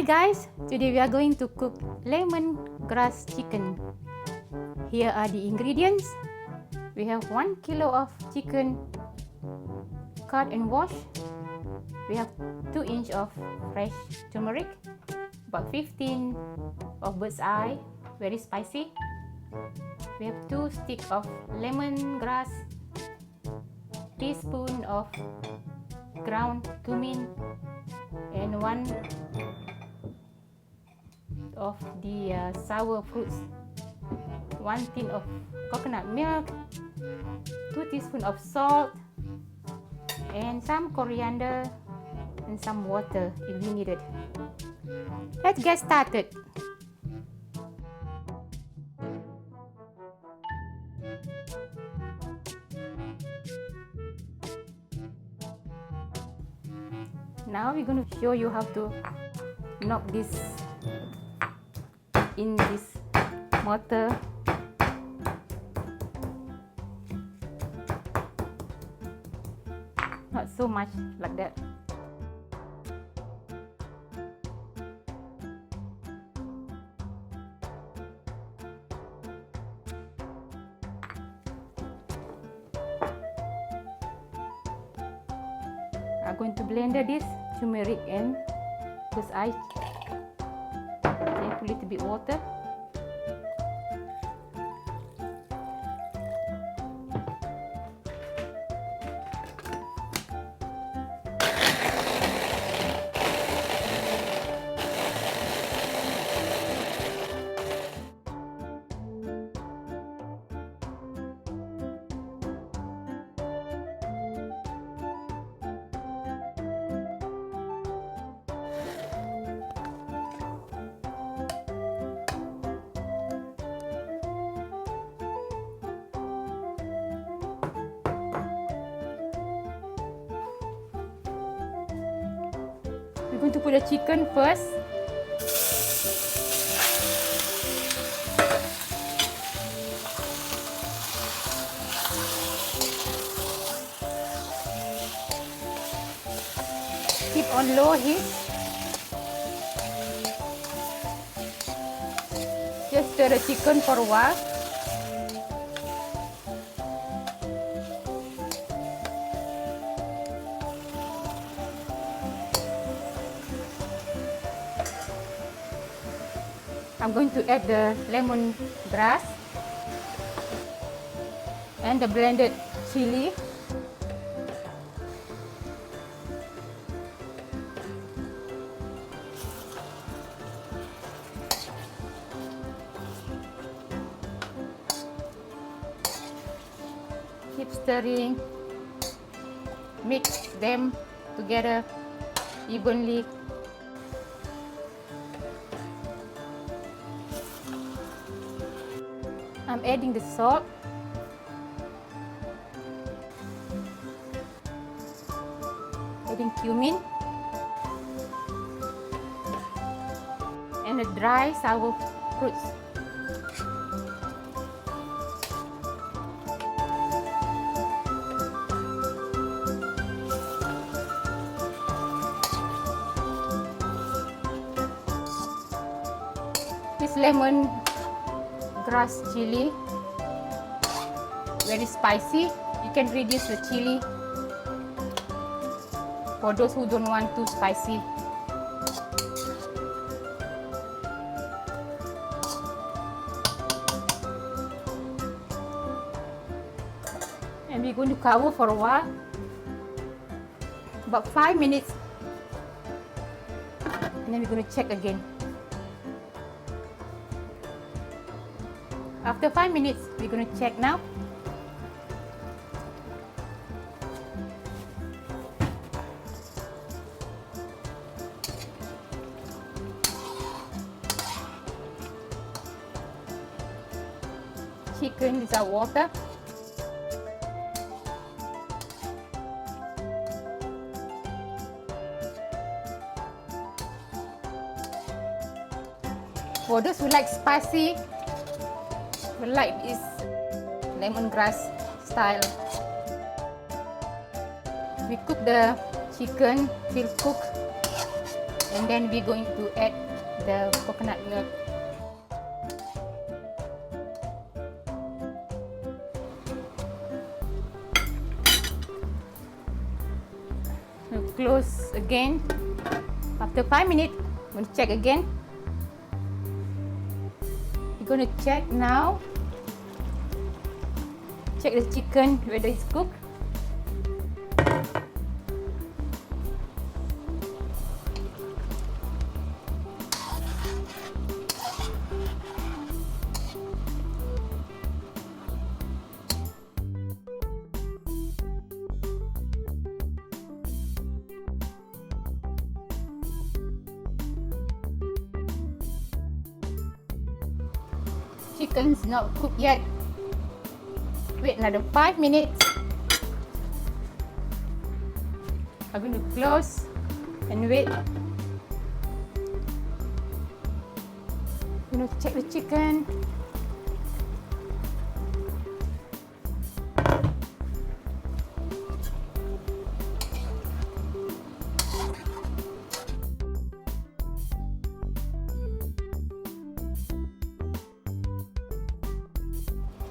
guys, today we are going to cook lemongrass chicken. Here are the ingredients. We have 1 kilo of chicken cut and washed. We have 2 inch of fresh turmeric, about 15 of bird's eye, very spicy. We have 2 sticks of lemongrass, teaspoon of ground cumin, and 1 of the sour fruits, 1 tin of coconut milk, 2 teaspoons of salt, and some coriander and some water if we need it. Let's get started. Now we're going to show you how to knock this in this mortar. Not so much like that. I'm going to blend this turmeric and bird's eye. Then put a little bit water. We're going to put the chicken first. Keep on low heat. Just stir the chicken for a while. I'm going to add the lemongrass and the blended chili. Keep stirring. Mix them together evenly. I'm adding the salt, adding cumin, and the dry sour fruits. This lemongrass chili, very spicy. You can reduce the chili for those who don't want too spicy. And we're going to cover for a while, about 5 minutes, and then we're going to check again. After 5 minutes, we're going to check now. Chicken is our water. For those who like spicy, who like this lemongrass style, we cook the chicken till cooked And then we're going to add the coconut milk. We'll close again. After 5 minutes, we'll check again. We're going to check now. Check the chicken whether it's cooked. Chicken's not cooked yet. Wait another 5 minutes. I'm going to close and wait. I'm going to check the chicken.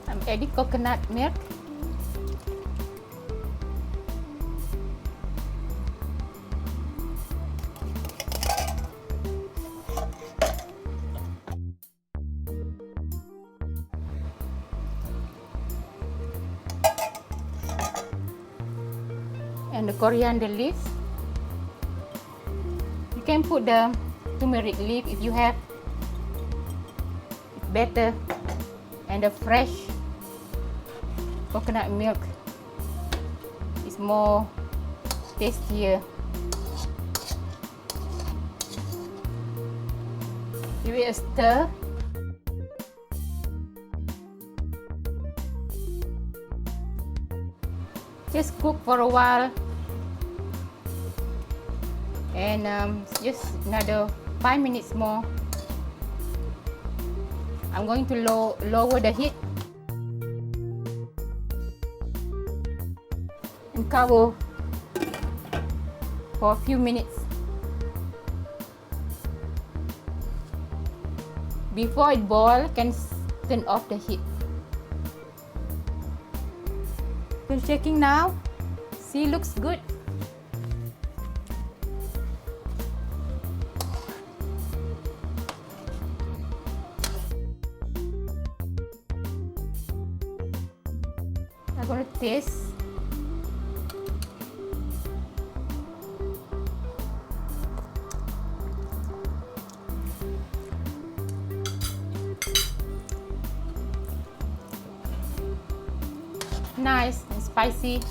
I'm adding coconut milk. And the coriander leaves. You can put the turmeric leaf if you have. It's better. And the fresh coconut milk is more tastier. Give it a stir. Just cook for a while, and just another 5 minutes more. I'm going to lower the heat and cover for a few minutes. Before it boils, can turn off the heat. We're checking now. See, looks good. I'm going to taste. Nice and spicy.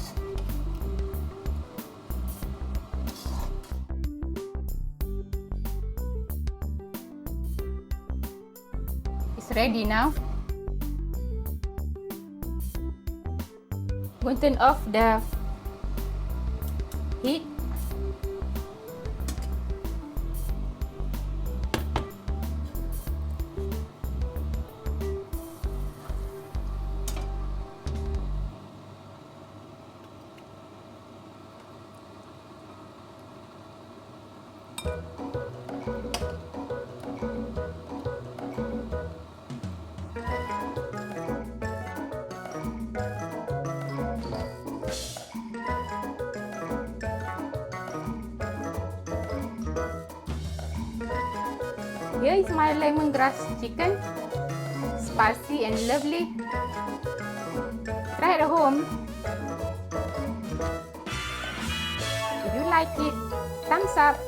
It's ready now. I'm going to turn off the heat. Here is my lemongrass chicken, spicy and lovely. Try it at home. If you like it, thumbs up.